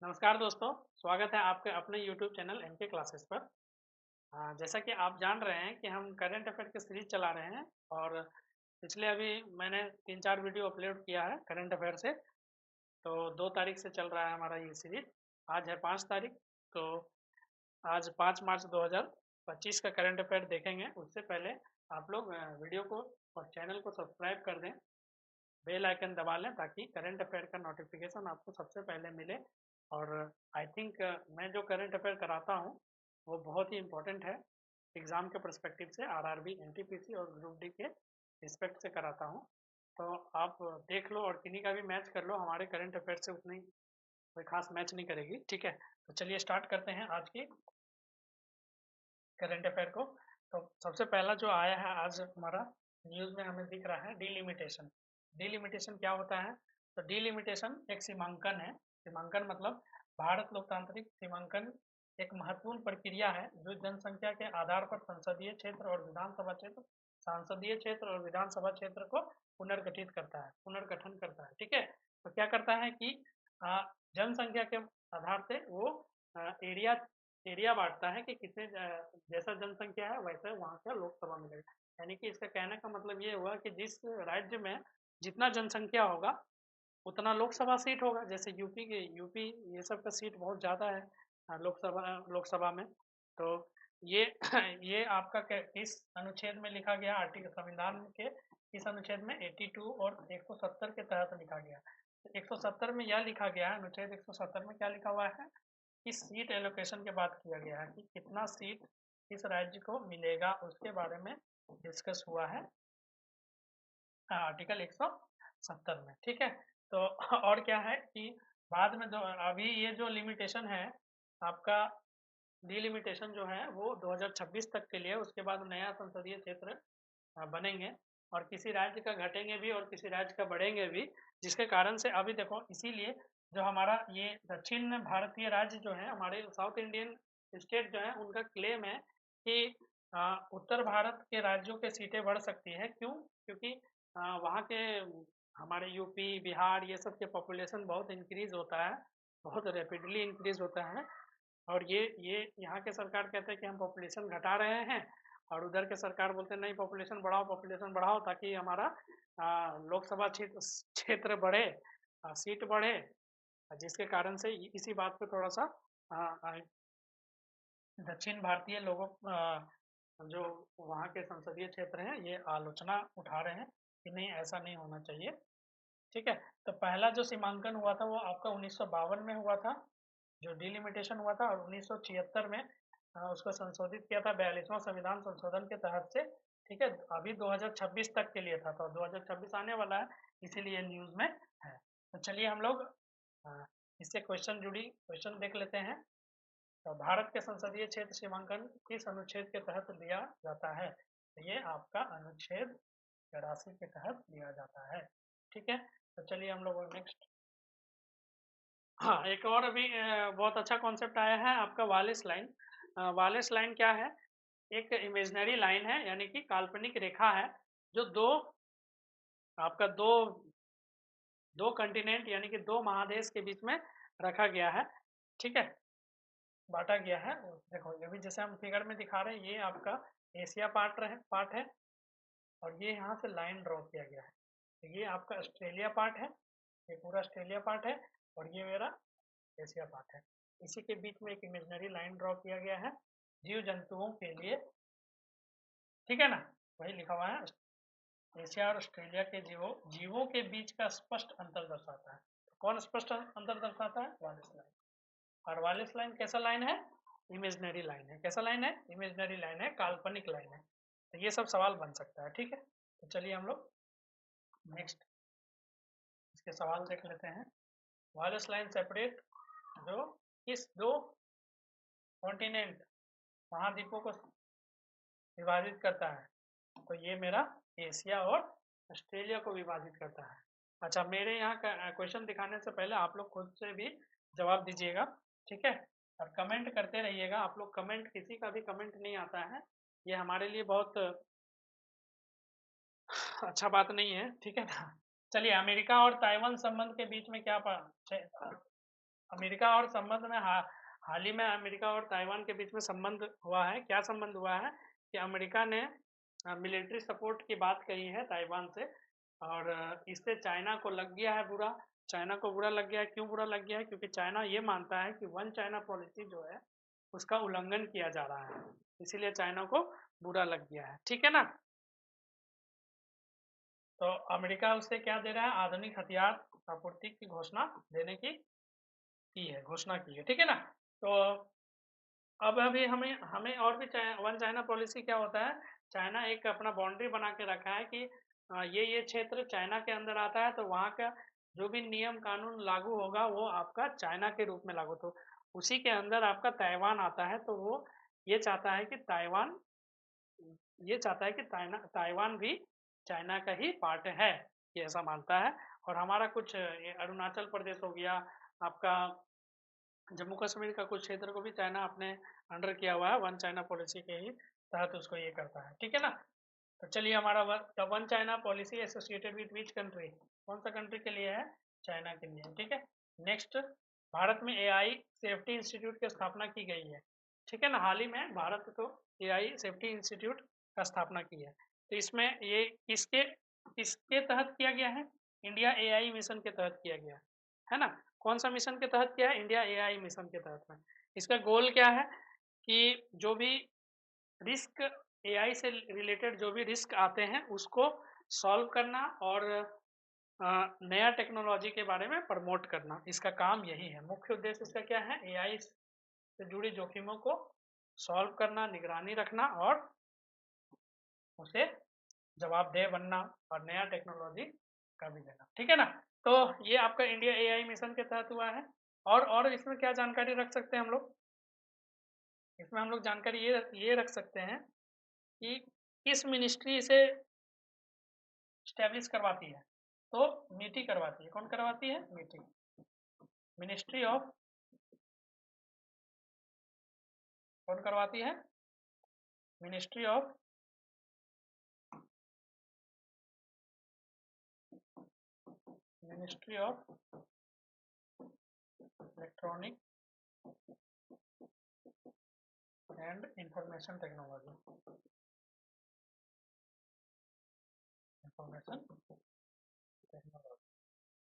नमस्कार दोस्तों, स्वागत है आपके अपने YouTube चैनल एमके क्लासेस पर। जैसा कि आप जान रहे हैं कि हम करंट अफेयर की सीरीज चला रहे हैं और पिछले अभी मैंने 3-4 वीडियो अपलोड किया है करंट अफेयर से। तो 2 तारीख से चल रहा है हमारा ये सीरीज। आज है 5 तारीख, तो आज 5 मार्च 2025 का करंट अफेयर देखेंगे। उससे पहले आप लोग वीडियो को और चैनल को सब्सक्राइब कर दें, बेल आइकन दबा लें ताकि करंट अफेयर का नोटिफिकेशन आपको सबसे पहले मिले। और आई थिंक मैं जो करंट अफेयर कराता हूँ वो बहुत ही इम्पोर्टेंट है एग्ज़ाम के पर्सपेक्टिव से, आरआरबी, एनटीपीसी और ग्रुप डी के रिस्पेक्ट से कराता हूँ। तो आप देख लो और किन्हीं का भी मैच कर लो, हमारे करंट अफेयर से उतनी कोई खास मैच नहीं करेगी। ठीक है, तो चलिए स्टार्ट करते हैं आज की करंट अफेयर को। तो सबसे पहला जो आया है आज हमारा न्यूज़ में हमें दिख रहा है डीलिमिटेशन। डीलिमिटेशन क्या होता है? तो डीलिमिटेशन एक सीमांकन है। सीमांकन मतलब भारत लोकतांत्रिक सीमांकन एक महत्वपूर्ण प्रक्रिया है जो जनसंख्या के आधार पर संसदीय क्षेत्र और विधानसभा क्षेत्र, सांसदीय क्षेत्र और विधानसभा क्षेत्र को पुनर्गठित करता है, पुनर्गठन करता है। ठीक है, तो क्या करता है कि जनसंख्या के आधार से वो एरिया एरिया बांटता है कि कितने जैसा जनसंख्या है वैसे वहाँ का लोकसभा मिलेगा। यानी कि इसका कहने का मतलब ये हुआ कि जिस राज्य में जितना जनसंख्या होगा उतना लोकसभा सीट होगा। जैसे यूपी ये सब का सीट बहुत ज़्यादा है लोकसभा में। तो ये ये आपका किस अनुच्छेद में लिखा गया? आर्टिकल संविधान के इस अनुच्छेद में 82 और 170 के तहत लिखा गया। तो 170 में यह लिखा गया है, अनुच्छेद 170 में क्या लिखा हुआ है कि सीट एलोकेशन के बात किया गया है कि कितना सीट किस राज्य को मिलेगा, उसके बारे में डिस्कस हुआ है आर्टिकल 170 में। ठीक है, तो और क्या है कि बाद में अभी ये जो लिमिटेशन है आपका डिलिमिटेशन जो है वो 2026 तक के लिए, उसके बाद नया संसदीय क्षेत्र बनेंगे और किसी राज्य का घटेंगे भी और किसी राज्य का बढ़ेंगे भी, जिसके कारण से अभी देखो इसीलिए जो हमारा ये दक्षिण भारतीय राज्य जो है, हमारे साउथ इंडियन स्टेट जो है, उनका क्लेम है कि उत्तर भारत के राज्यों के सीटें बढ़ सकती है। क्यों? क्योंकि वहाँ के हमारे यूपी, बिहार ये सब के पॉपुलेशन बहुत इंक्रीज होता है, बहुत रैपिडली इंक्रीज होता है। और ये यहाँ के सरकार कहते हैं कि हम पॉपुलेशन घटा रहे हैं और उधर के सरकार बोलते हैं नहीं, पॉपुलेशन बढ़ाओ ताकि हमारा लोकसभा क्षेत्र क्षेत्र बढ़े, सीट बढ़े। जिसके कारण से इसी बात पे थोड़ा सा दक्षिण भारतीय लोगों जो वहाँ के संसदीय क्षेत्र हैं ये आलोचना उठा रहे हैं कि नहीं, ऐसा नहीं होना चाहिए। ठीक है, तो पहला जो सीमांकन हुआ था वो आपका 1952 में हुआ था, जो डिलिमिटेशन हुआ था, और 1976 में उसको संशोधित किया था 42वां संविधान संशोधन के तहत से। ठीक है, अभी 2026 तक के लिए था, तो 2026 आने वाला है, इसीलिए न्यूज़ में है। तो चलिए हम लोग इससे क्वेश्चन देख लेते हैं। तो भारत के संसदीय क्षेत्र सीमांकन किस अनुच्छेद के तहत लिया जाता है? तो ये आपका अनुच्छेद 84 के तहत लिया जाता है। ठीक है, तो चलिए हम लोग नेक्स्ट। हाँ, एक और अभी बहुत अच्छा कॉन्सेप्ट आया है आपका वालिस लाइन। वालिस लाइन क्या है? एक इमेजिनरी लाइन है, यानी कि काल्पनिक रेखा है जो आपका दो कंटिनेंट यानी कि दो महादेश के बीच में रखा गया है। ठीक है, बांटा गया है। देखो ये भी जैसे हम फिगर में दिखा रहे हैं, ये आपका एशिया पार्ट है और ये यहाँ से लाइन ड्रॉ किया गया है। तो ये आपका ऑस्ट्रेलिया पार्ट है, ये पूरा ऑस्ट्रेलिया पार्ट है और ये मेरा एशिया पार्ट है। इसी के बीच में एक इमेजिनरी लाइन ड्रॉ किया गया है जीव जंतुओं के लिए। ठीक है ना, वही लिखा हुआ है, एशिया और ऑस्ट्रेलिया के जीवों के बीच का स्पष्ट अंतर दर्शाता है। तो कौन स्पष्ट अंतर दर्शाता है? Wallis line. और वालिस लाइन कैसा लाइन है? इमेजिनरी लाइन है। कैसा लाइन है? इमेजिनरी लाइन है, काल्पनिक लाइन है। तो ये सब सवाल बन सकता है। ठीक है, तो चलिए हम लोग नेक्स्ट इसके सवाल देख लेते हैं। वालिस लाइन सेपरेट जो किस दो कॉन्टिनेंट महाद्वीपों को विभाजित करता है? तो ये मेरा एशिया और ऑस्ट्रेलिया को विभाजित करता है। अच्छा, मेरे यहाँ का क्वेश्चन दिखाने से पहले आप लोग खुद से भी जवाब दीजिएगा। ठीक है, और कमेंट करते रहिएगा। आप लोग कमेंट, किसी का भी कमेंट नहीं आता है, ये हमारे लिए बहुत अच्छा बात नहीं है। ठीक है ना, चलिए अमेरिका और ताइवान संबंध के बीच में क्या अमेरिका और संबंध में हाल ही में अमेरिका और ताइवान के बीच में संबंध हुआ है। क्या संबंध हुआ है कि अमेरिका ने मिलिट्री सपोर्ट की बात कही है ताइवान से, और इससे चाइना को लग गया है बुरा। चाइना को बुरा लग गया है। क्यों बुरा लग गया है? क्योंकि चाइना ये मानता है कि वन चाइना पॉलिसी जो है उसका उल्लंघन किया जा रहा है, इसीलिए चाइना को बुरा लग गया है। ठीक है ना। तो अमेरिका उससे क्या दे रहा है? आधुनिक हथियार आपूर्ति की घोषणा देने की है, घोषणा की है। ठीक है ना। तो अब अभी हमें हमें और भी वन चाइना पॉलिसी क्या होता है, चाइना एक अपना बाउंड्री बना के रखा है कि ये क्षेत्र चाइना के अंदर आता है, तो वहाँ का जो भी नियम कानून लागू होगा वो आपका चाइना के रूप में लागू। तो उसी के अंदर आपका ताइवान आता है, तो वो ये चाहता है कि ताइवान भी चाइना का ही पार्ट है, ये ऐसा मानता है। और हमारा कुछ अरुणाचल प्रदेश हो गया, आपका जम्मू कश्मीर का कुछ क्षेत्र को भी चाइना अपने अंडर किया हुआ है, वन चाइना पॉलिसी के ही तहत उसको ये करता है। ठीक है ना। तो चलिए, हमारा one China policy associated with which country, कौन सा कंट्री के लिए है? चाइना के लिए। ठीक है। नेक्स्ट, भारत में एआई सेफ्टी इंस्टीट्यूट की स्थापना की गई है। ठीक है ना। हाल ही में भारत तो एआई सेफ्टी इंस्टीट्यूट का स्थापना की है। तो इसमें ये किसके किसके तहत किया गया है? इंडिया एआई मिशन के तहत किया गया है ना। कौन सा मिशन के तहत किया है? इंडिया एआई मिशन के तहत में। इसका गोल क्या है कि जो भी रिस्क, एआई से रिलेटेड जो भी रिस्क आते हैं उसको सॉल्व करना और नया टेक्नोलॉजी के बारे में प्रमोट करना, इसका काम यही है। मुख्य उद्देश्य इसका क्या है? एआई से जुड़ी जोखिमों को सॉल्व करना, निगरानी रखना और उसे जवाबदेह बनना और नया टेक्नोलॉजी का भी देना। ठीक है ना। तो ये आपका इंडिया एआई मिशन के तहत हुआ है। और इसमें क्या जानकारी रख सकते हैं हम लोग? इसमें हम लोग जानकारी ये रख सकते हैं कि किस मिनिस्ट्री इसे स्टैब्लिश करवाती है। तो मीटी करवाती है। कौन करवाती है? मीटी, मिनिस्ट्री ऑफ, कौन करवाती है? Ministry of electronic and information technology,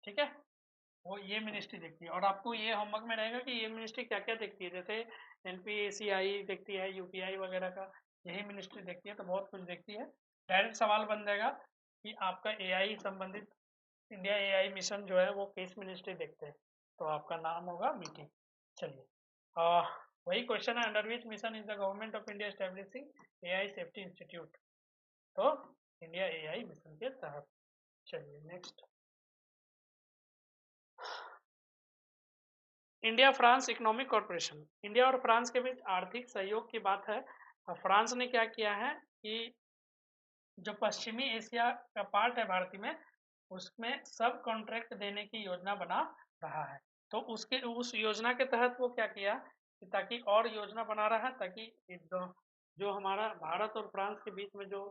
ठीक है। वो ये मिनिस्ट्री देखती है। और आपको ये होमवर्क में रहेगा कि ये मिनिस्ट्री क्या क्या देखती है। जैसे एनपीसीआई देखती है, यूपीआई वगैरह का यही मिनिस्ट्री देखती है, तो बहुत कुछ देखती है। डायरेक्ट सवाल बन जाएगा कि आपका एआई संबंधित इंडिया एआई मिशन जो है वो किस मिनिस्ट्री देखते हैं, तो आपका नाम होगा मीटिंग। चलिए, वही क्वेश्चन है, under which mission is the government of India establishing AI safety institute. तो इंडिया एआई मिशन के तहत। चलिए next, India France economic corporation. India और फ्रांस के बीच आर्थिक सहयोग की बात है। फ्रांस ने क्या किया है कि जो पश्चिमी एशिया का पार्ट है भारत में, उसमें सब कॉन्ट्रैक्ट देने की योजना बना रहा है। तो उस योजना के तहत वो क्या किया कि ताकि और योजना बना रहा है, ताकि जो हमारा भारत और फ्रांस के बीच में जो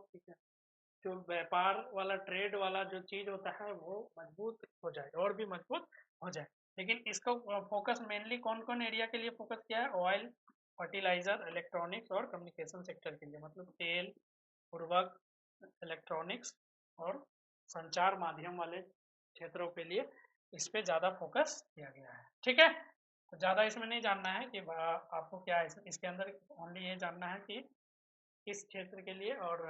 व्यापार वाला, ट्रेड वाला जो चीज होता है वो मजबूत हो जाए, और भी मजबूत हो जाए। लेकिन इसका फोकस मेनली कौन कौन एरिया के लिए फोकस किया है? ऑयल, फर्टिलाइजर, इलेक्ट्रॉनिक्स और कम्युनिकेशन सेक्टर के लिए, मतलब तेल, उर्वरक, इलेक्ट्रॉनिक्स और संचार माध्यम वाले क्षेत्रों के लिए इस पे ज़्यादा फोकस किया गया है। ठीक है। तो ज़्यादा इसमें नहीं जानना है कि आपको क्या है इसके अंदर, ओनली ये जानना है कि किस क्षेत्र के लिए और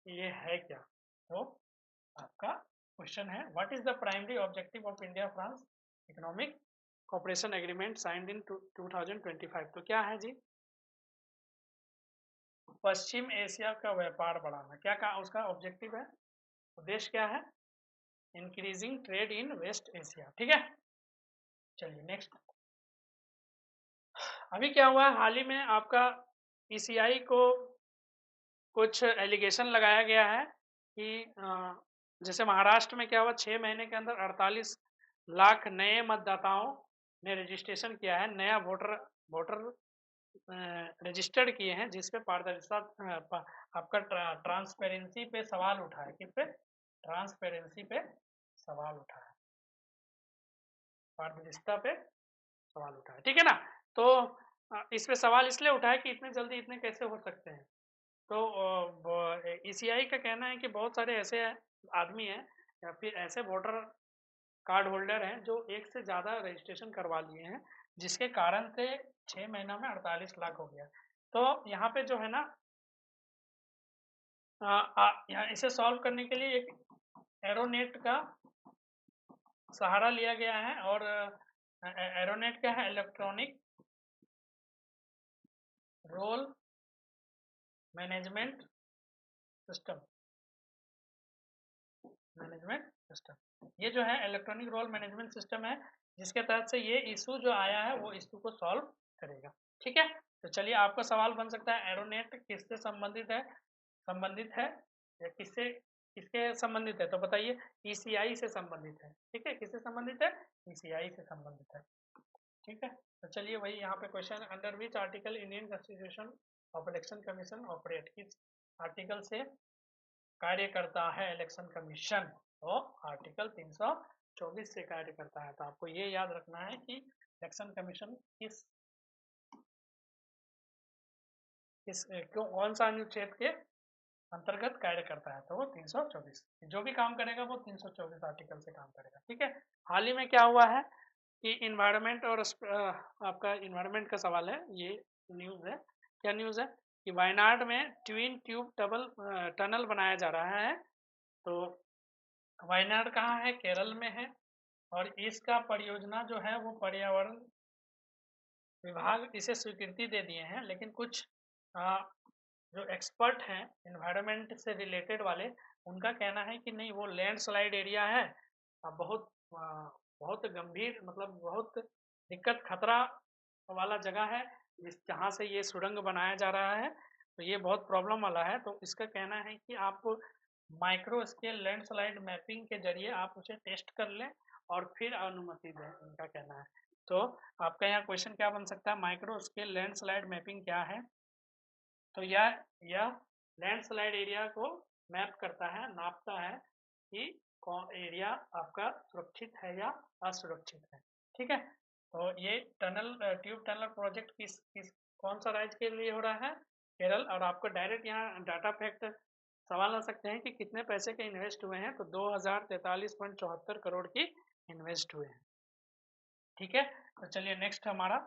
ये है क्या। तो आपका क्वेश्चन है, what is the primary objective of India France economic cooperation agreement signed in 2025? तो क्या है जी? पश्चिम एशिया का व्यापार बढ़ाना। क्या कहा उसका ऑब्जेक्टिव है? उद्देश्य क्या है? Increasing trade in West Asia. ठीक है। चलिए नेक्स्ट, अभी क्या हुआ हाल ही में आपका ईसीआई को कुछ एलिगेशन लगाया गया है कि जैसे महाराष्ट्र में क्या हुआ, 6 महीने के अंदर 48 लाख नए मतदाताओं ने रजिस्ट्रेशन किया है, नया वोटर रजिस्टर्ड किए हैं, जिसपे पारदर्शिता, आपका ट्रांसपेरेंसी पे सवाल उठा है। किस पे? ट्रांसपेरेंसी पे सवाल उठा है, पारदर्शिता पे सवाल उठा है, ठीक है ना। तो इस पे सवाल इसलिए उठा है कि इतने जल्दी इतने कैसे हो सकते हैं। तो ईसीआई का कहना है कि बहुत सारे ऐसे आदमी हैं या फिर ऐसे वोटर कार्ड होल्डर हैं जो एक से ज़्यादा रजिस्ट्रेशन करवा लिए हैं, जिसके कारण से 6 महीना में 48 लाख हो गया। तो यहाँ पे जो है ना, यहाँ इसे सॉल्व करने के लिए एक एरोनेट का सहारा लिया गया है। और एरोनेट क्या है, इलेक्ट्रॉनिक रोल मैनेजमेंट सिस्टम। ये जो है इलेक्ट्रॉनिक रोल मैनेजमेंट सिस्टम है, जिसके तहत से ये इशू जो आया है वो इशू को सॉल्व करेगा, ठीक है। तो चलिए, आपका सवाल बन सकता है एरोनेट किससे संबंधित है या किसके संबंधित है, तो बताइए। ईसीआई से संबंधित है, ठीक है। किससे संबंधित है, ईसीआई से संबंधित है, ठीक है। तो चलिए, वही यहाँ पे question, under which article Indian constitution of election commission operate, किस आर्टिकल से कार्य करता है इलेक्शन कमीशन, तो आर्टिकल 324 से कार्य करता है। तो आपको ये याद रखना है कि इलेक्शन कमीशन कौन सा अनुच्छेद के अंतर्गत कार्य करता है, तो वो 324, जो भी काम करेगा वो 324 आर्टिकल से काम करेगा, ठीक है। हाल ही में क्या हुआ है कि इन्वायरमेंट और आपका इन्वायरमेंट का सवाल है, ये न्यूज़ है। क्या न्यूज़ है कि वायनाड में ट्विन ट्यूब टनल बनाया जा रहा है। तो वायनाड कहाँ है, केरल में है। और इसका परियोजना जो है वो पर्यावरण विभाग इसे स्वीकृति दे दिए हैं, लेकिन कुछ जो एक्सपर्ट हैं इन्वायरमेंट से रिलेटेड वाले, उनका कहना है कि नहीं, वो लैंडस्लाइड एरिया है, बहुत गंभीर, मतलब बहुत दिक्कत खतरा वाला जगह है, जहाँ से ये सुरंग बनाया जा रहा है, तो ये बहुत प्रॉब्लम वाला है। तो इसका कहना है कि आप माइक्रो स्केल लैंडस्लाइड मैपिंग के जरिए आप उसे टेस्ट कर लें और फिर अनुमति दें, उनका कहना है। तो आपका यहाँ क्वेश्चन क्या बन सकता है, माइक्रो स्केल लैंडस्लाइड मैपिंग क्या है। तो यह लैंडस्लाइड एरिया को मैप करता है, नापता है कि कौन एरिया आपका सुरक्षित है या असुरक्षित है, ठीक है। तो ये ट्यूब टनल प्रोजेक्ट किस कौन सा राज्य के लिए हो रहा है, केरल। और आपको डायरेक्ट यहाँ डाटा फैक्ट सवाल आ सकते हैं कि कितने पैसे के इन्वेस्ट हुए हैं, तो 2043.74 करोड़ की इन्वेस्ट हुए हैं, ठीक है। तो चलिए, नेक्स्ट हमारा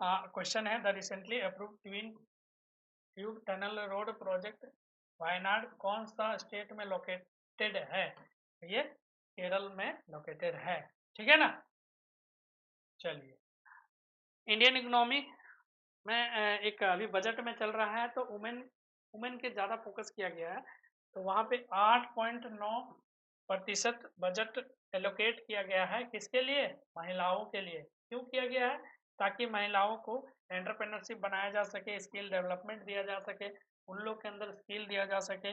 क्वेश्चन है, the recently approved twin tube tunnel road project Wayanad कौन सा स्टेट में लोकेटेड है, ये केरल में लोकेटेड है, ठीक है ना। चलिए, इंडियन इकोनॉमी में एक अभी बजट में चल रहा है, तो वुमेन के ज़्यादा फोकस किया गया है। तो वहाँ पे 8.9% बजट एलोकेट किया गया है, किसके लिए, महिलाओं के लिए। क्यों किया गया है, ताकि महिलाओं को एंटरप्रेन्योरशिप बनाया जा सके, स्किल डेवलपमेंट दिया जा सके, उन लोग के अंदर स्किल दिया जा सके,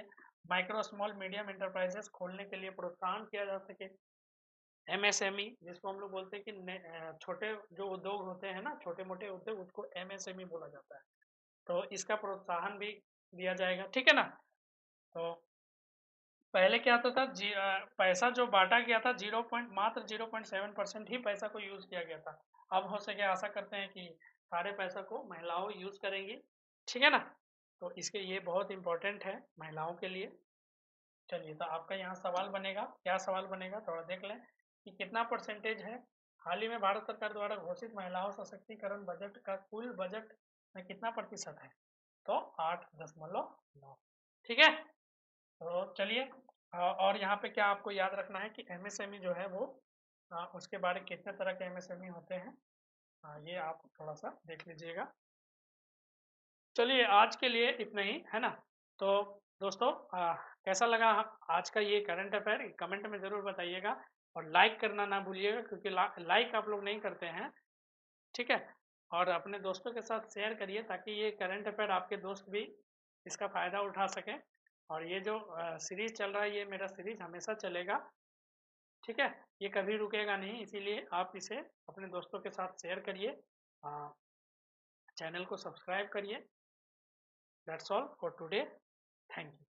माइक्रो स्मॉल मीडियम एंटरप्राइजेस खोलने के लिए प्रोत्साहन किया जा सके। एमएसएमई, जिसको हम लोग बोलते हैं कि छोटे जो उद्योग होते हैं ना, छोटे मोटे उद्योग, उसको एमएसएमई बोला जाता है। तो इसका प्रोत्साहन भी दिया जाएगा, ठीक है ना। तो पहले क्या होता था, पैसा जो बांटा गया था मात्र 0.7% ही पैसा को यूज किया गया था। अब हो सके आशा करते हैं कि सारे पैसा को महिलाओं यूज करेंगी, ठीक है ना। तो इसके ये बहुत इंपॉर्टेंट है महिलाओं के लिए। चलिए, तो आपका यहाँ सवाल बनेगा, क्या सवाल बनेगा, थोड़ा देख लें कि कितना परसेंटेज है। हाल ही में भारत सरकार द्वारा घोषित महिलाओं सशक्तिकरण बजट का कुल बजट में कितना प्रतिशत है, तो 8.9, ठीक है। तो चलिए, और यहाँ पे क्या आपको याद रखना है कि एमएसएमई जो है वो उसके बारे कितने तरह के एमएसएमई होते हैं, ये आप थोड़ा सा देख लीजिएगा। चलिए, आज के लिए इतना ही है ना। तो दोस्तों, कैसा लगा आज का ये करंट अफेयर, कमेंट में ज़रूर बताइएगा। और लाइक करना ना भूलिएगा, क्योंकि लाइक आप लोग नहीं करते हैं, ठीक है। और अपने दोस्तों के साथ शेयर करिए, ताकि ये करंट अफेयर आपके दोस्त भी इसका फ़ायदा उठा सकें। और ये जो सीरीज़ चल रहा है, ये मेरा सीरीज़ हमेशा चलेगा, ठीक है। ये कभी रुकेगा नहीं, इसीलिए आप इसे अपने दोस्तों के साथ शेयर करिए, चैनल को सब्सक्राइब करिए। That's all for today, thank you.